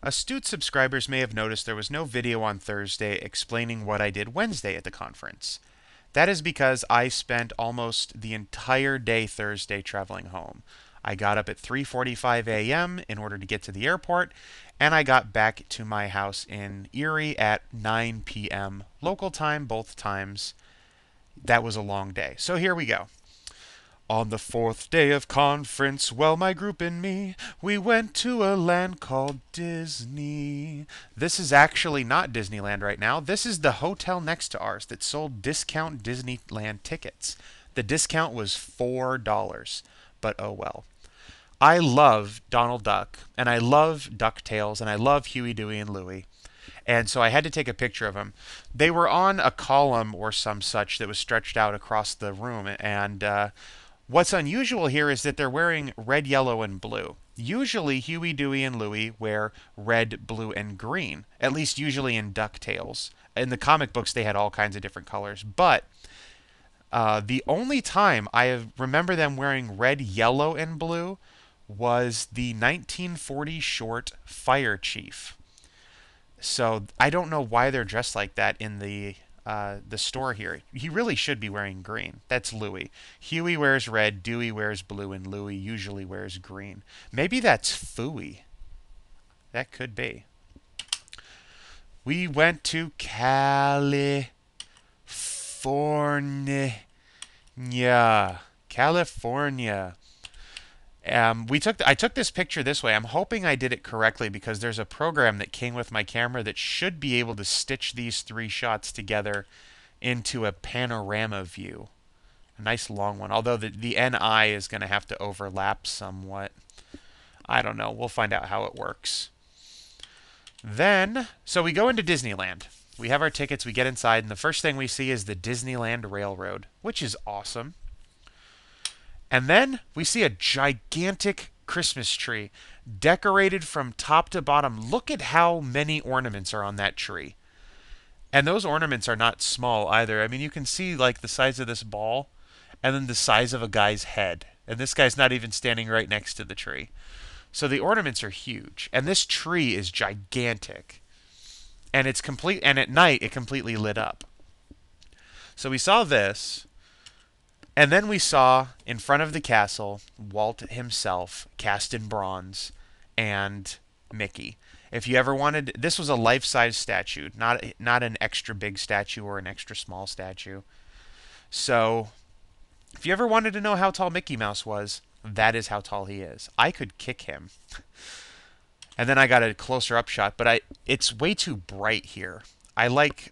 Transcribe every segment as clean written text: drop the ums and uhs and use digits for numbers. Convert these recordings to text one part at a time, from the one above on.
Astute subscribers may have noticed there was no video on Thursday explaining what I did Wednesday at the conference. That is because I spent almost the entire day Thursday traveling home. I got up at 3:45 a.m. in order to get to the airport, and I got back to my house in Erie at 9 p.m. local time both times. That was a long day. So here we go. On the fourth day of conference, well, my group and me, we went to a land called Disney. This is actually not Disneyland right now. This is the hotel next to ours that sold discount Disneyland tickets. The discount was $4, but oh well. I love Donald Duck, and I love DuckTales, and I love Huey, Dewey, and Louie. And so I had to take a picture of them. They were on a column or some such that was stretched out across the room, and what's unusual here is that they're wearing red, yellow, and blue. Usually, Huey, Dewey, and Louie wear red, blue, and green. At least usually in DuckTales. In the comic books, they had all kinds of different colors. But the only time remember them wearing red, yellow, and blue was the 1940 short Fire Chief. So I don't know why they're dressed like that in the store here. He really should be wearing green. That's Louie. Huey wears red, Dewey wears blue, and Louie usually wears green. Maybe that's Fooey. That could be. We went to California. California. I took this picture this way. I'm hoping I did it correctly because there's a program that came with my camera that should be able to stitch these three shots together into a panorama view. A nice long one, although the NI is going to have to overlap somewhat. I don't know. We'll find out how it works. Then, so we go into Disneyland. We have our tickets, we get inside, and the first thing we see is the Disneyland Railroad, which is awesome. And then we see a gigantic Christmas tree decorated from top to bottom. Look at how many ornaments are on that tree. And those ornaments are not small either. I mean, you can see like the size of this ball and then the size of a guy's head. And this guy's not even standing right next to the tree. So the ornaments are huge. And this tree is gigantic. And it's complete, and at night it completely lit up. So we saw this. And then we saw, in front of the castle, Walt himself, cast in bronze, and Mickey. If you ever wanted, this was a life-size statue, not an extra big statue or an extra small statue. So, if you ever wanted to know how tall Mickey Mouse was, that is how tall he is. I could kick him. And then I got a closer up shot, but it's way too bright here. I like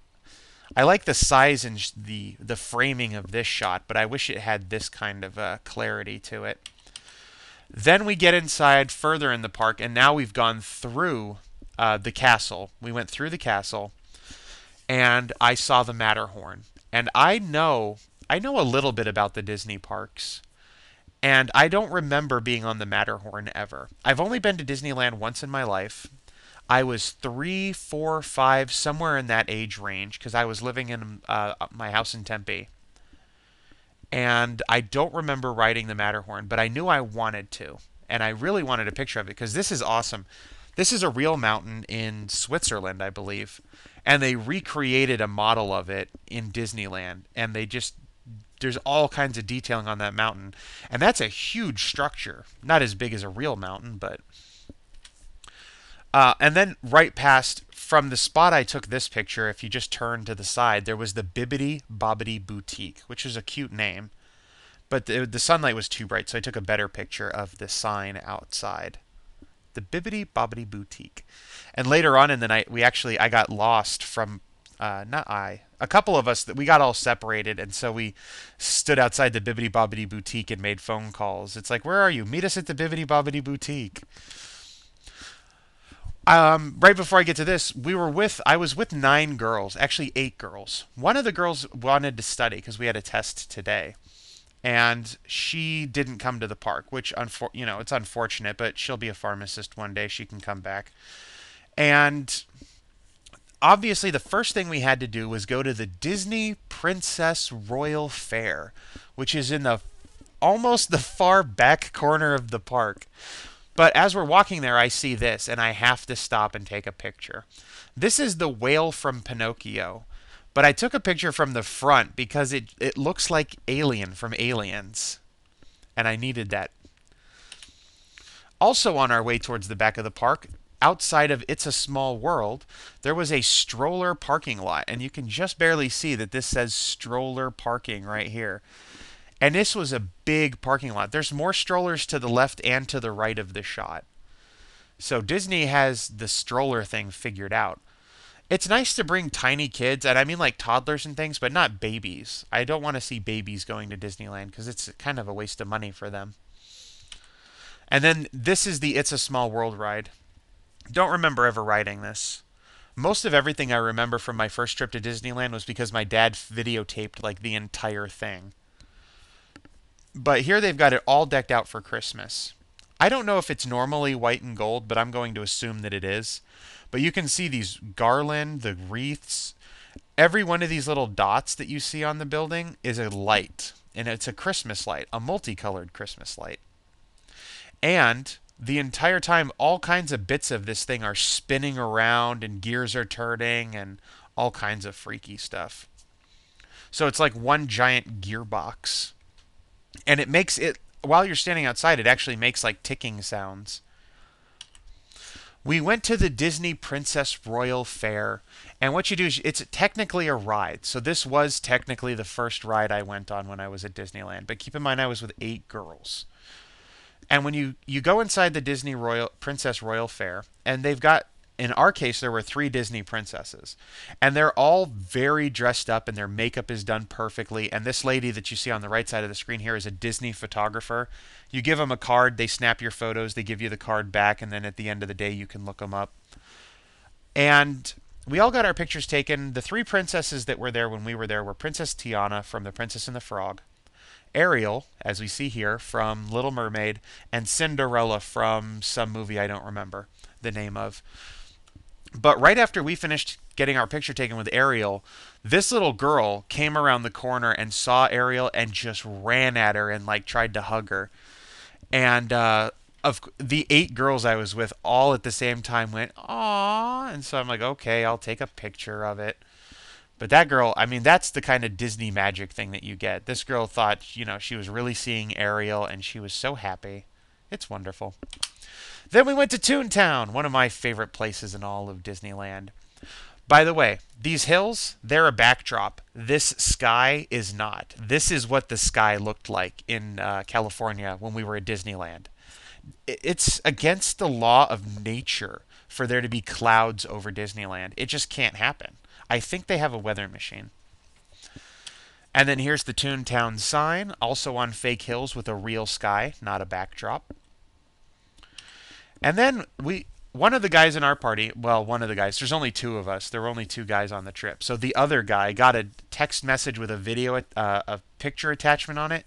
the size and the framing of this shot, but I wish it had this kind of clarity to it. Then we get inside further in the park, and now we've gone through the castle. We went through the castle, and I saw the Matterhorn. And I know a little bit about the Disney parks, and I don't remember being on the Matterhorn ever. I've only been to Disneyland once in my life. I was 3, 4, 5, somewhere in that age range, because I was living in my house in Tempe. And I don't remember riding the Matterhorn, but I knew I wanted to. And I really wanted a picture of it, because this is awesome. This is a real mountain in Switzerland, I believe. And they recreated a model of it in Disneyland. And there's all kinds of detailing on that mountain. And that's a huge structure. Not as big as a real mountain, but... and then right past, from the spot I took this picture, if you just turn to the side, there was the Bibbidi Bobbidi Boutique, which is a cute name. But the sunlight was too bright, so I took a better picture of the sign outside. The Bibbidi Bobbidi Boutique. And later on in the night, I got lost from, a couple of us, we got all separated, and so we stood outside the Bibbidi Bobbidi Boutique and made phone calls. It's like, where are you? Meet us at the Bibbidi Bobbidi Boutique. Right before I get to this, I was with 9 girls, actually 8 girls. One of the girls wanted to study because we had a test today, and she didn't come to the park, which it's unfortunate, but she'll be a pharmacist one day. She can come back. And obviously, the first thing we had to do was go to the Disney Princess Royal Fair, which is in almost the far back corner of the park. But as we're walking there, I see this, and I have to stop and take a picture. This is the whale from Pinocchio. But I took a picture from the front because it looks like Alien from Aliens. And I needed that. Also on our way towards the back of the park, outside of It's a Small World, there was a stroller parking lot. And you can just barely see that this says stroller parking right here. And this was a big parking lot. There's more strollers to the left and to the right of the shot. So Disney has the stroller thing figured out. It's nice to bring tiny kids, and I mean like toddlers and things, but not babies. I don't want to see babies going to Disneyland because it's kind of a waste of money for them. And then this is the It's a Small World ride. Don't remember ever riding this. Most of everything I remember from my first trip to Disneyland was because my dad videotaped like the entire thing. But here they've got it all decked out for Christmas. I don't know if it's normally white and gold, but I'm going to assume that it is. But you can see these garland, the wreaths. Every one of these little dots that you see on the building is a light. And it's a Christmas light, a multicolored Christmas light. And the entire time, all kinds of bits of this thing are spinning around and gears are turning and all kinds of freaky stuff. So it's like one giant gearbox. And it makes it, while you're standing outside, it actually makes like ticking sounds. We went to the Disney Princess Royal Fair, and what you do is it's technically a ride. So this was technically the first ride I went on when I was at Disneyland. But keep in mind I was with 8 girls. And when you go inside the Disney Princess Royal Fair, and they've got, in our case, there were 3 Disney princesses. And they're all very dressed up, and their makeup is done perfectly. And this lady that you see on the right side of the screen here is a Disney photographer. You give them a card, they snap your photos, they give you the card back, and then at the end of the day, you can look them up. And we all got our pictures taken. The 3 princesses that were there when we were there were Princess Tiana from The Princess and the Frog, Ariel, as we see here, from Little Mermaid, and Cinderella from some movie I don't remember the name of. But right after we finished getting our picture taken with Ariel, this little girl came around the corner and saw Ariel and just ran at her and like tried to hug her. And of the 8 girls I was with, all at the same time went, "Aw!" And so I'm like, okay, I'll take a picture of it. But that girl, I mean, that's the kind of Disney magic thing that you get. This girl thought, she was really seeing Ariel, and she was so happy. It's wonderful. Then we went to Toontown, one of my favorite places in all of Disneyland. By the way, these hills, they're a backdrop. This sky is not. This is what the sky looked like in California when we were at Disneyland. It's against the law of nature for there to be clouds over Disneyland. It just can't happen. I think they have a weather machine. And then here's the Toontown sign, also on fake hills with a real sky, not a backdrop. And then one of the guys in our party, well, one of the guys, there's only 2 of us. There were only 2 guys on the trip. So the other guy got a text message with a picture attachment on it.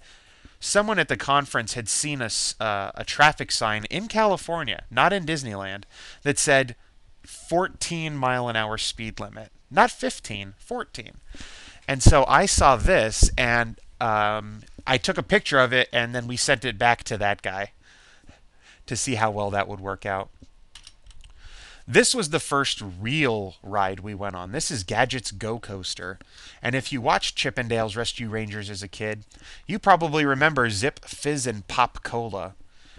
Someone at the conference had seen a traffic sign in California, not in Disneyland, that said 14-mile-an-hour speed limit. Not 15, 14. And so I saw this, and I took a picture of it, and then we sent it back to that guy to see how well that would work out. This was the first real ride we went on. This is Gadget's Go Coaster. And if you watched Chip 'n Dale's Rescue Rangers as a kid, you probably remember Zip, Fizz, and Pop Cola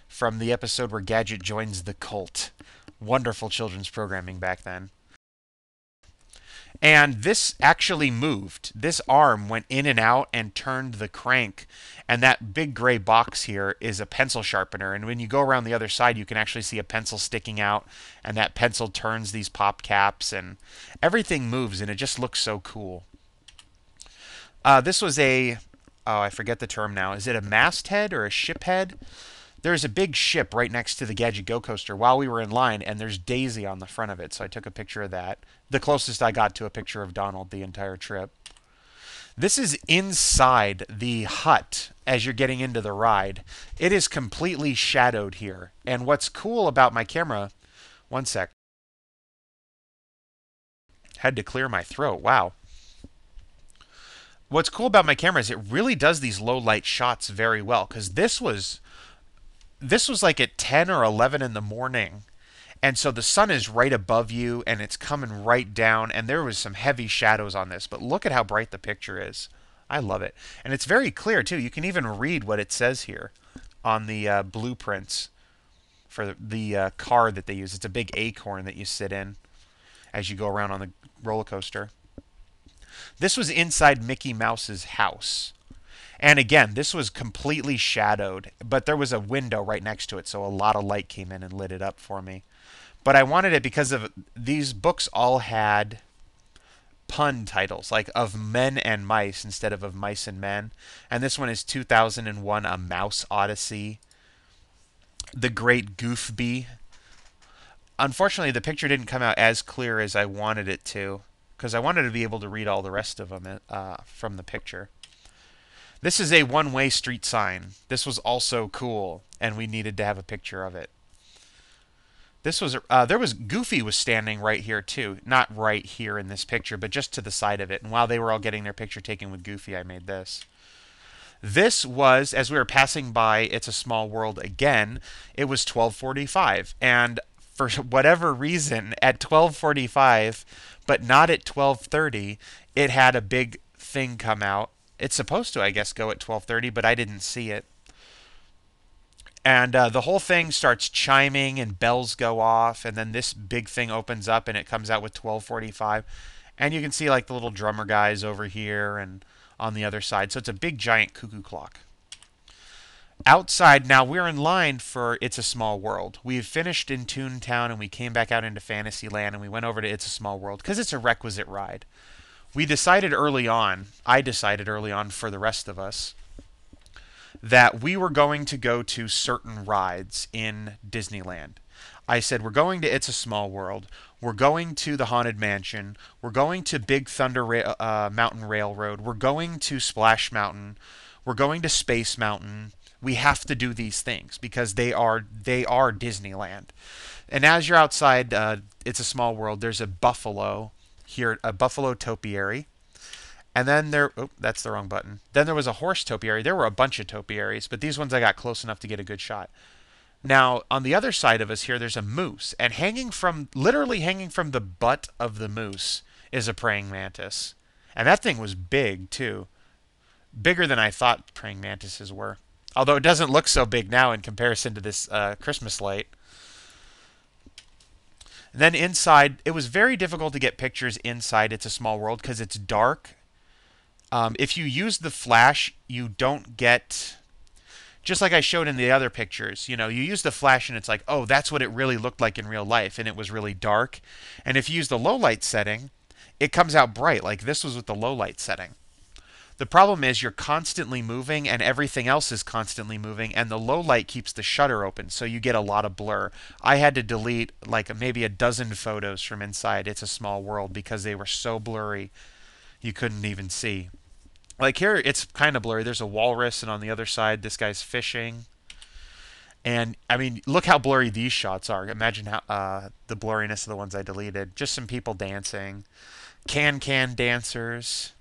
from the episode where Gadget joins the cult. Wonderful children's programming back then. And this actually moved. This arm went in and out and turned the crank. And that big gray box here is a pencil sharpener. And when you go around the other side, you can actually see a pencil sticking out. And that pencil turns these pop caps. And everything moves, and it just looks so cool. This was I forget the term now. Is it a masthead or a ship head? There's a big ship right next to the Gadget Go Coaster while we were in line, and there's Daisy on the front of it, so I took a picture of that. The closest I got to a picture of Donald the entire trip. This is inside the hut as you're getting into the ride. It is completely shadowed here. And what's cool about my camera... One sec. Had to clear my throat. Wow. What's cool about my camera is it really does these low light shots very well, because this was this was like at 10 or 11 in the morning. And so the sun is right above you and it's coming right down. And there was some heavy shadows on this. But look at how bright the picture is. I love it. And it's very clear, too. You can even read what it says here on the blueprints for the car that they use. It's a big acorn that you sit in as you go around on the roller coaster. This was inside Mickey Mouse's house. And again, this was completely shadowed, but there was a window right next to it, so a lot of light came in and lit it up for me. But I wanted it because of these books all had pun titles, like of men and mice instead of mice and men. And this one is 2001, A Mouse Odyssey. The Great Goofby. Unfortunately, the picture didn't come out as clear as I wanted it to, because I wanted to be able to read all the rest of them from the picture. This is a one-way street sign. This was also cool, and we needed to have a picture of it. This was Goofy was standing right here too, not right here in this picture, but just to the side of it. And while they were all getting their picture taken with Goofy, I made this. This was, as we were passing by It's a Small World again, it was 12:45, and for whatever reason, at 12:45, but not at 12:30, it had a big thing come out. It's supposed to, I guess, go at 12:30, but I didn't see it. And the whole thing starts chiming and bells go off, and then this big thing opens up and it comes out with 12:45. And you can see like the little drummer guys over here and on the other side. So it's a big giant cuckoo clock. Outside, now we're in line for It's a Small World. We've finished in Toontown and we came back out into Fantasyland and we went over to It's a Small World because it's a requisite ride. I decided early on for the rest of us, that we were going to go to certain rides in Disneyland. I said, we're going to It's a Small World. We're going to the Haunted Mansion. We're going to Big Thunder Mountain Railroad. We're going to Splash Mountain. We're going to Space Mountain. We have to do these things because they are Disneyland. And as you're outside It's a Small World, there's a buffalo here, a buffalo topiary. And then that's the wrong button. Then there was a horse topiary. There were a bunch of topiaries, but these ones I got close enough to get a good shot. Now, on the other side of us here, there's a moose. And literally hanging from the butt of the moose is a praying mantis. And that thing was big, too. Bigger than I thought praying mantises were. Although it doesn't look so big now in comparison to this Christmas light. And then inside, it was very difficult to get pictures inside It's a Small World because it's dark. If you use the flash, you don't get, just like I showed in the other pictures, you use the flash and it's like, oh, that's what it really looked like in real life, and it was really dark. And if you use the low light setting, it comes out bright, like this was with the low light setting. The problem is you're constantly moving and everything else is constantly moving, and the low light keeps the shutter open, so you get a lot of blur. I had to delete like maybe a dozen photos from inside It's a Small World because they were so blurry you couldn't even see. Like here, it's kind of blurry. There's a walrus, and on the other side, this guy's fishing. And I mean, look how blurry these shots are. Imagine how the blurriness of the ones I deleted. Just some people dancing, can dancers.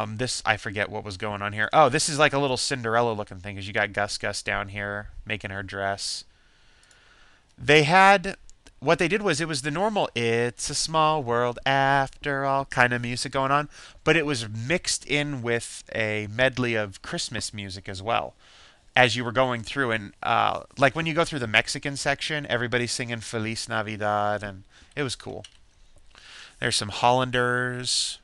This I forget what was going on here. Oh, this is like a little Cinderella looking thing, because you got Gus down here making her dress. They had what they did was it was the normal It's a Small World After All kind of music going on, but it was mixed in with a medley of Christmas music as well as you were going through. And like when you go through the Mexican section, everybody's singing Feliz Navidad, and it was cool. There's some Hollanders.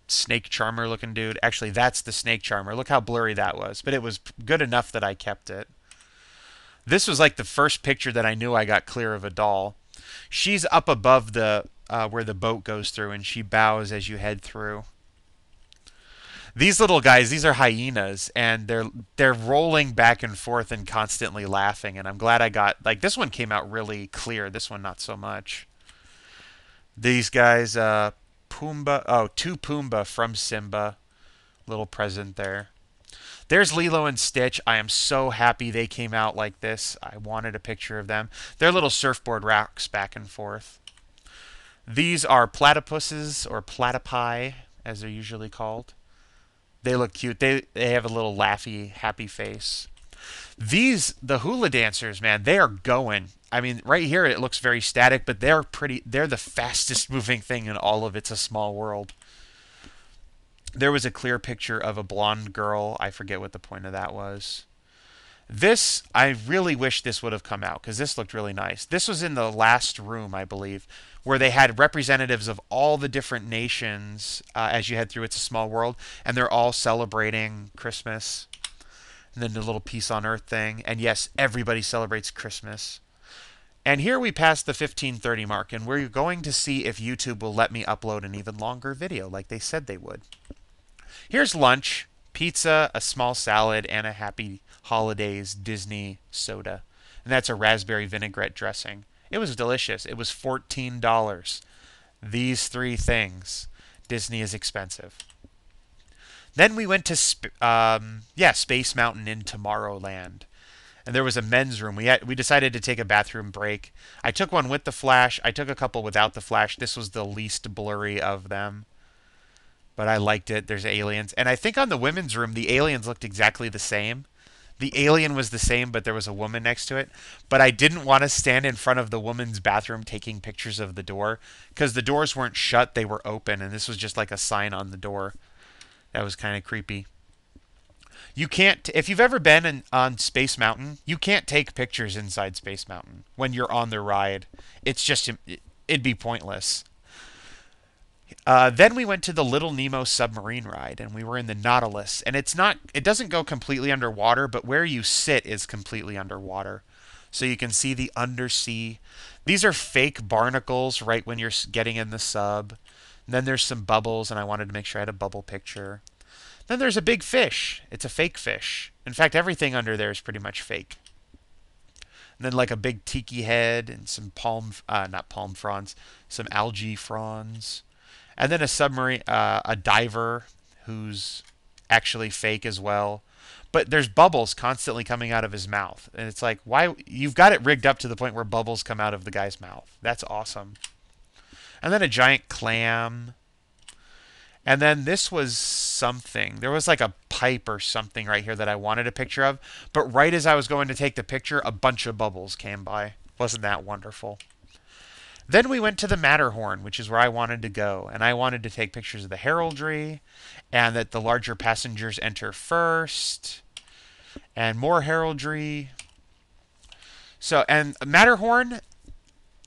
Snake Charmer looking dude. Actually, that's the Snake Charmer. Look how blurry that was. But it was good enough that I kept it. This was like the first picture that I knew I got clear of a doll. She's up above the where the boat goes through, and she bows as you head through. These little guys, these are hyenas, and they're rolling back and forth and constantly laughing. And I'm glad I got, like, this one came out really clear. This one not so much. These guys, Pumbaa. Oh, to Pumbaa from Simba. Little present there. There's Lilo and Stitch. I am so happy they came out like this. I wanted a picture of them. Their little surfboard rocks back and forth. These are platypuses, or platypi, as they're usually called. They look cute. They have a little laughy, happy face. The hula dancers, man, they are going. I mean, right here it looks very static, but they're pretty. They're the fastest moving thing in all of It's a Small World. There was a clear picture of a blonde girl. I forget what the point of that was. This, I really wish this would have come out because this looked really nice. This was in the last room, I believe, where they had representatives of all the different nations as you head through It's a Small World, and they're all celebrating Christmas. And then the little peace on earth thing. And yes, everybody celebrates Christmas. And here we passed the 15:30 mark, and we're going to see if YouTube will let me upload an even longer video like they said they would. Here's lunch: pizza, a small salad, and a Happy Holidays Disney soda. And that's a raspberry vinaigrette dressing. It was delicious. It was $14. These three things. Disney is expensive. Then we went to Space Mountain in Tomorrowland. And there was a men's room. We decided to take a bathroom break. I took one with the flash. I took a couple without the flash. This was the least blurry of them. But I liked it. There's aliens. And I think on the women's room, the aliens looked exactly the same. The alien was the same, but there was a woman next to it. But I didn't want to stand in front of the woman's bathroom taking pictures of the door because the doors weren't shut. They were open. And this was just like a sign on the door. That was kind of creepy. You can't, if you've ever been on Space Mountain, you can't take pictures inside Space Mountain when you're on the ride. It's just, it'd be pointless. Then we went to the Little Nemo submarine ride, and we were in the Nautilus. And it doesn't go completely underwater, but where you sit is completely underwater. So you can see the undersea. These are fake barnacles right when you're getting in the sub. And then there's some bubbles, and I wanted to make sure I had a bubble picture. Then there's a big fish. It's a fake fish. In fact, everything under there is pretty much fake. And then like a big tiki head and some not palm fronds, some algae fronds. And then a submarine, a diver who's actually fake as well. But there's bubbles constantly coming out of his mouth. And it's like, why? You've got it rigged up to the point where bubbles come out of the guy's mouth. That's awesome. And then a giant clam. And then this was something. There was like a pipe or something right here that I wanted a picture of. But right as I was going to take the picture, a bunch of bubbles came by. Wasn't that wonderful? Then we went to the Matterhorn, which is where I wanted to go. And I wanted to take pictures of the heraldry and that the larger passengers enter first. And more heraldry. So, and Matterhorn,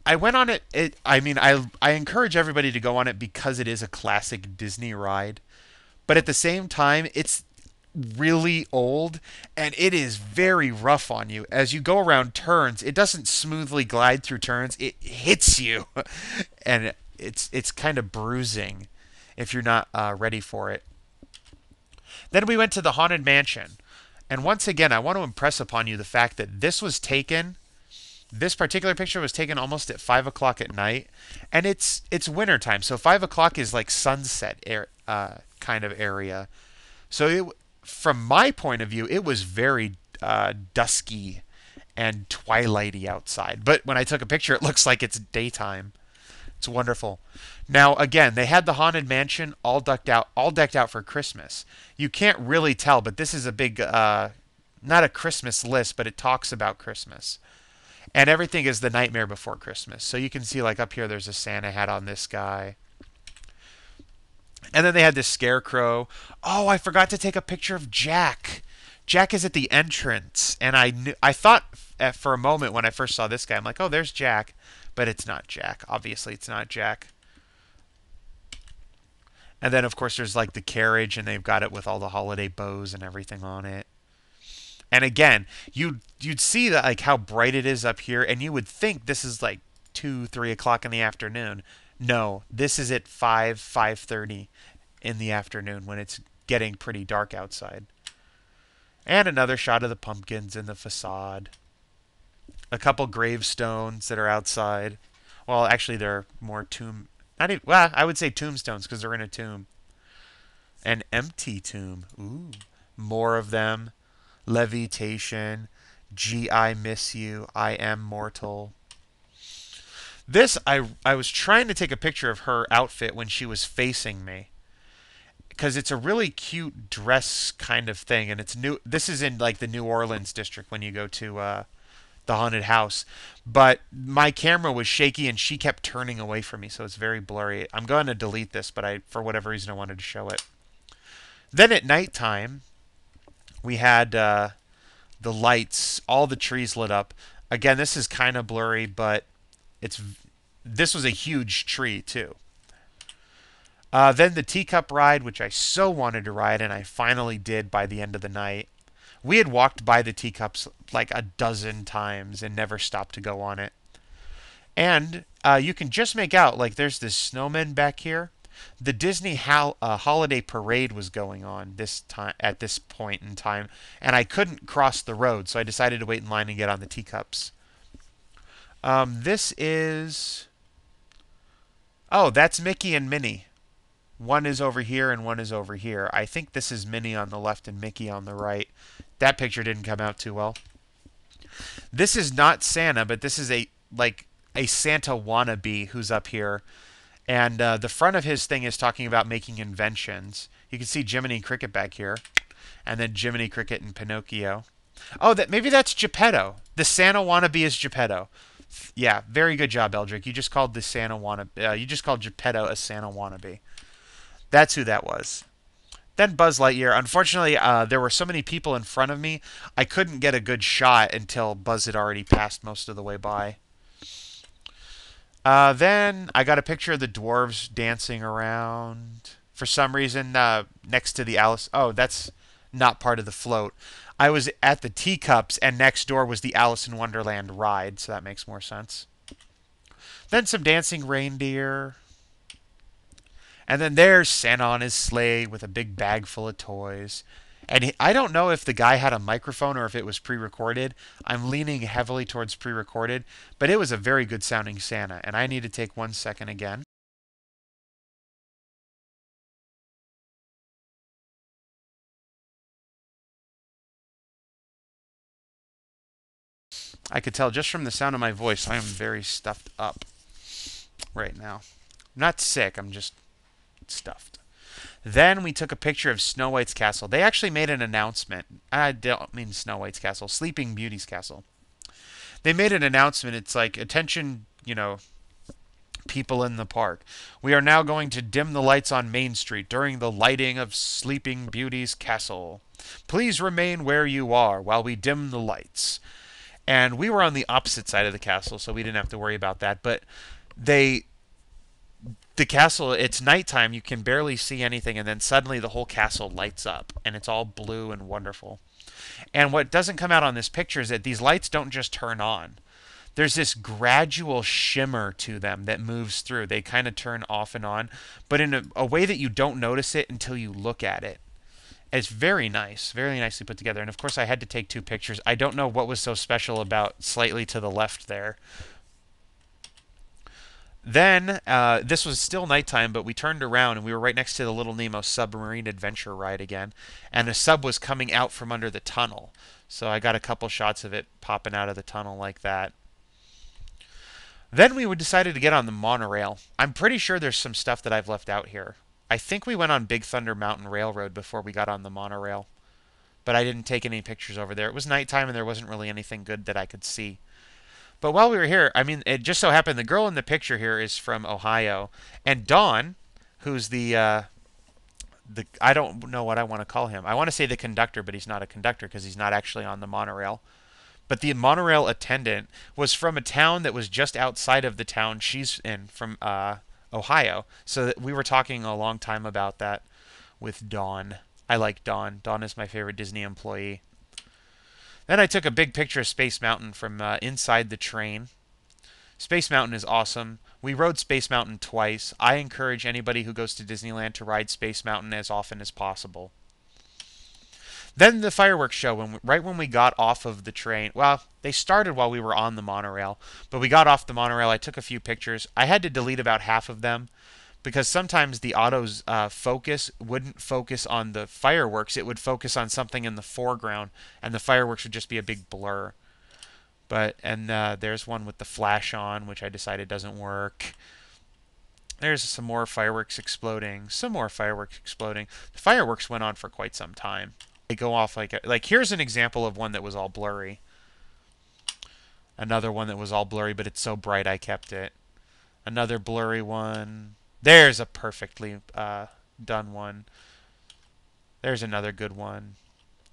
I went on it. I encourage everybody to go on it because it is a classic Disney ride. But at the same time, it's really old and it is very rough on you. As you go around turns, it doesn't smoothly glide through turns. It hits you. And it's kind of bruising if you're not ready for it. Then we went to the Haunted Mansion. And once again, I want to impress upon you the fact that this particular picture was taken almost at 5 o'clock at night, and it's winter time, so 5 o'clock is like sunset kind of area. So from my point of view, it was very dusky and twilighty outside. But when I took a picture, it looks like it's daytime. It's wonderful. Now again, they had the Haunted Mansion all decked out for Christmas. You can't really tell, but this is a big, not a Christmas list, but it talks about Christmas. And everything is the Nightmare Before Christmas. So you can see like up here there's a Santa hat on this guy. And then they had this scarecrow. Oh, I forgot to take a picture of Jack. Jack is at the entrance. And I thought for a moment when I first saw this guy, I'm like, oh, there's Jack. But it's not Jack. Obviously, it's not Jack. And then, of course, there's like the carriage, and they've got it with all the holiday bows and everything on it. And again, you'd see that like how bright it is up here, and you would think this is like 2-3 o'clock in the afternoon. No, this is at 5:30 in the afternoon when it's getting pretty dark outside. And another shot of the pumpkins in the facade. A couple gravestones that are outside. Well, actually, they're more well, I would say tombstones because they're in a tomb. An empty tomb. Ooh, more of them. Levitation, Gee, I miss you, I am mortal. This, I was trying to take a picture of her outfit when she was facing me. because it's a really cute dress kind of thing, and it's new. This is in like the New Orleans district when you go to the haunted house. But my camera was shaky and she kept turning away from me, so it's very blurry. I'm going to delete this, but for whatever reason I wanted to show it. Then at nighttime, we had the lights, all the trees lit up. Again, this is kind of blurry, but it's this was a huge tree too. Then the teacup ride, which I so wanted to ride, and I finally did by the end of the night. We had walked by the teacups like a dozen times and never stopped to go on it. And you can just make out, like, there's this snowman back here. The Disney holiday parade was going on this time at this point in time, and I couldn't cross the road, so I decided to wait in line and get on the teacups. This is that's Mickey and Minnie. One is over here and one is over here. I think this is Minnie on the left and Mickey on the right. That picture didn't come out too well. This is not Santa, but this is a Santa wannabe who's up here. And the front of his thing is talking about making inventions. You can see Jiminy Cricket back here. And then Jiminy Cricket and Pinocchio. Oh, maybe that's Geppetto. The Santa wannabe is Geppetto. Yeah, very good job, Eldric. You just called the Santa wannabe. You just called Geppetto a Santa wannabe. That's who that was. Then Buzz Lightyear. Unfortunately, there were so many people in front of me, I couldn't get a good shot until Buzz had already passed most of the way by. Then I got a picture of the dwarves dancing around. For some reason, next to the Alice. Oh, that's not part of the float. I was at the teacups, and next door was the Alice in Wonderland ride, so that makes more sense. Then some dancing reindeer. And then there's Santa on his sleigh with a big bag full of toys. And I don't know if the guy had a microphone or if it was pre-recorded. I'm leaning heavily towards pre-recorded, but it was a very good sounding Santa. And I need to take 1 second again. I could tell just from the sound of my voice, I am very stuffed up right now. I'm not sick, I'm just stuffed. Then we took a picture of Snow White's castle. They actually made an announcement. I don't mean Snow White's castle, Sleeping Beauty's castle. They made an announcement. It's like, attention, people in the park. We are now going to dim the lights on Main Street during the lighting of Sleeping Beauty's castle. Please remain where you are while we dim the lights. And we were on the opposite side of the castle, so we didn't have to worry about that. But the castle, it's nighttime, you can barely see anything, and then suddenly the whole castle lights up, and it's all blue and wonderful. And what doesn't come out on this picture is that these lights don't just turn on. There's this gradual shimmer to them that moves through. They kind of turn off and on, but in a way that you don't notice it until you look at it. It's very nice, very nicely put together. And of course, I had to take 2 pictures. I don't know what was so special about slightly to the left there. Then, this was still nighttime, but we turned around and we were right next to the Little Nemo submarine adventure ride again. And a sub was coming out from under the tunnel. So I got a couple shots of it popping out of the tunnel like that. Then we decided to get on the monorail. I'm pretty sure there's some stuff that I've left out here. I think we went on Big Thunder Mountain Railroad before we got on the monorail. But I didn't take any pictures over there. It was nighttime and there wasn't really anything good that I could see. But while we were here, I mean, it just so happened the girl in the picture here is from Ohio, and Don, who's the I don't know what I want to call him. I want to say the conductor, but he's not a conductor because he's not actually on the monorail. But the monorail attendant was from a town that was just outside of the town she's in, from Ohio. So we were talking a long time about that with Don. I like Don. Don is my favorite Disney employee. Then I took a big picture of Space Mountain from inside the train. Space Mountain is awesome. We rode Space Mountain twice. I encourage anybody who goes to Disneyland to ride Space Mountain as often as possible. Then the fireworks show, right when we got off of the train. Well, they started while we were on the monorail, but we got off the monorail. I took a few pictures. I had to delete about half of them because sometimes the auto's focus wouldn't focus on the fireworks. It would focus on something in the foreground, and the fireworks would just be a big blur. But there's one with the flash on, which I decided doesn't work. There's some more fireworks exploding. Some more fireworks exploding. The fireworks went on for quite some time. They go off like here's an example of one that was all blurry. Another one that was all blurry, but it's so bright I kept it. Another blurry one. There's a perfectly done one. There's another good one.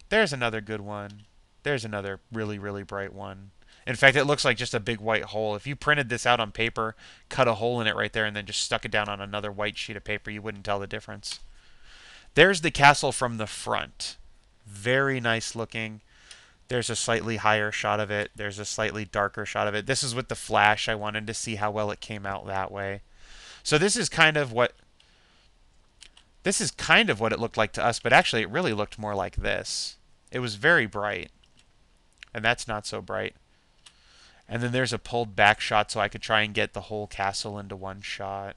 There's another good one. There's another really, really bright one. In fact, it looks like just a big white hole. If you printed this out on paper, cut a hole in it right there, and then just stuck it down on another white sheet of paper, you wouldn't tell the difference. There's the castle from the front. Very nice looking. There's a slightly higher shot of it. There's a slightly darker shot of it. This is with the flash. I wanted to see how well it came out that way. So this is kind of what it looked like to us, but actually it really looked more like this. It was very bright. And that's not so bright. And then there's a pulled back shot so I could try and get the whole castle into one shot.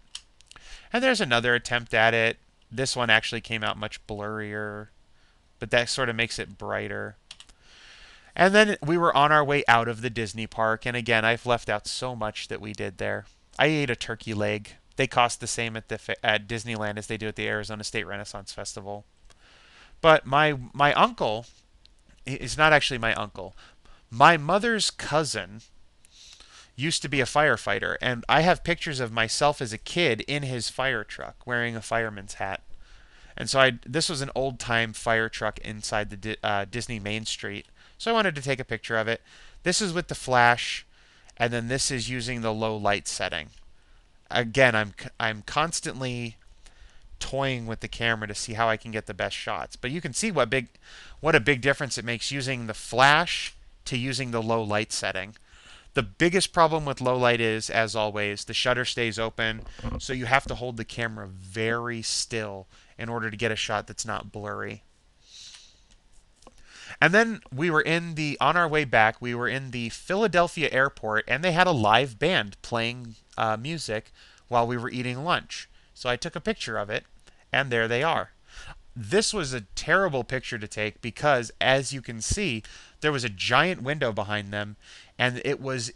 And there's another attempt at it. This one actually came out much blurrier, but that sort of makes it brighter. And then we were on our way out of the Disney park, and again, I've left out so much that we did there. I ate a turkey leg. They cost the same at Disneyland as they do at the Arizona State Renaissance Festival. But my uncle is not actually my uncle. My mother's cousin used to be a firefighter, and I have pictures of myself as a kid in his fire truck wearing a fireman's hat. And so this was an old time fire truck inside the Disney Main Street. So I wanted to take a picture of it. This is with the flash, and then this is using the low light setting. Again, I'm constantly toying with the camera to see how I can get the best shots. But you can see what a big difference it makes using the flash to using the low light setting. The biggest problem with low light is, as always, the shutter stays open, so you have to hold the camera very still in order to get a shot that's not blurry. And then on our way back, we were in the Philadelphia airport, and they had a live band playing music while we were eating lunch. So I took a picture of it, and there they are. This was a terrible picture to take because, as you can see, there was a giant window behind them, and it was,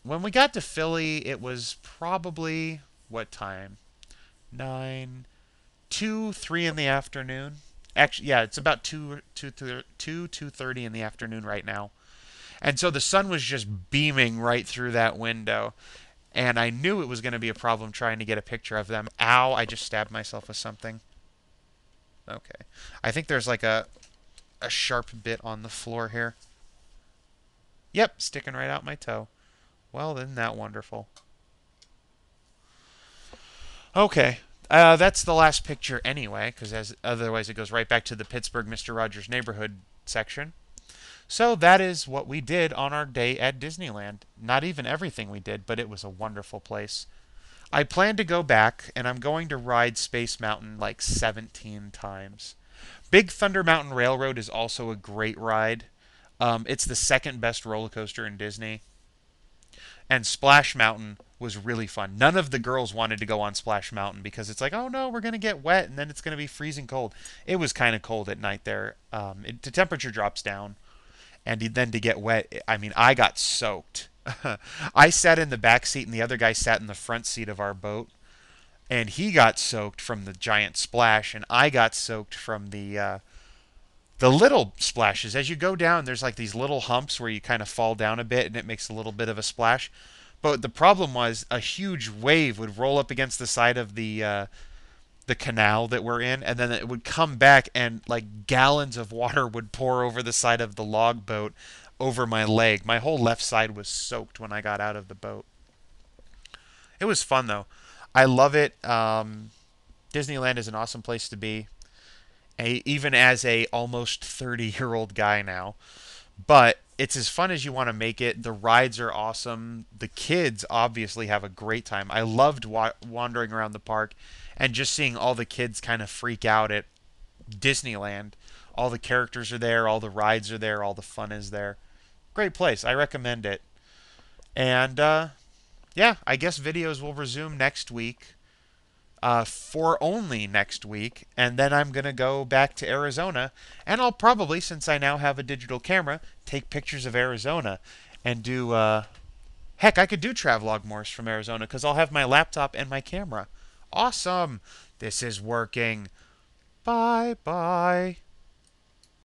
when we got to Philly, it was probably, what time? 3 in the afternoon. Actually, yeah, it's about 2:30 in the afternoon right now. And so the sun was just beaming right through that window. And I knew it was going to be a problem trying to get a picture of them. Ow, I just stabbed myself with something. Okay. I think there's like a sharp bit on the floor here. Yep, sticking right out my toe. Well, isn't that wonderful? Okay. That's the last picture anyway, because otherwise it goes right back to the Pittsburgh Mr. Rogers neighborhood section. So that is what we did on our day at Disneyland. Not even everything we did, but it was a wonderful place. I plan to go back, and I'm going to ride Space Mountain like 17 times. Big Thunder Mountain Railroad is also a great ride. It's the second best roller coaster in Disney. And Splash Mountain was really fun. None of the girls wanted to go on Splash Mountain because it's like, oh no, we're going to get wet and then it's going to be freezing cold. It was kind of cold at night there. The temperature drops down. And then to get wet, I mean, I got soaked. I sat in the back seat and the other guy sat in the front seat of our boat. And he got soaked from the giant splash, and I got soaked from the little splashes. As you go down, there's like these little humps where you kind of fall down a bit, and it makes a little bit of a splash. But the problem was a huge wave would roll up against the side of the canal that we're in, and then it would come back, and like gallons of water would pour over the side of the log boat over my leg. My whole left side was soaked when I got out of the boat. It was fun though. I love it. Disneyland is an awesome place to be, even as a almost 30-year-old guy now. But it's as fun as you want to make it. The rides are awesome. The kids obviously have a great time. I loved wandering around the park and just seeing all the kids kind of freak out at Disneyland. All the characters are there, all the rides are there, all the fun is there. Great place. I recommend it. And yeah, I guess videos will resume next week. For only next week, and then I'm going to go back to Arizona, and I'll probably, since I now have a digital camera, take pictures of Arizona and do, heck, I could do Travlogmores from Arizona because I'll have my laptop and my camera. Awesome. This is working. Bye bye.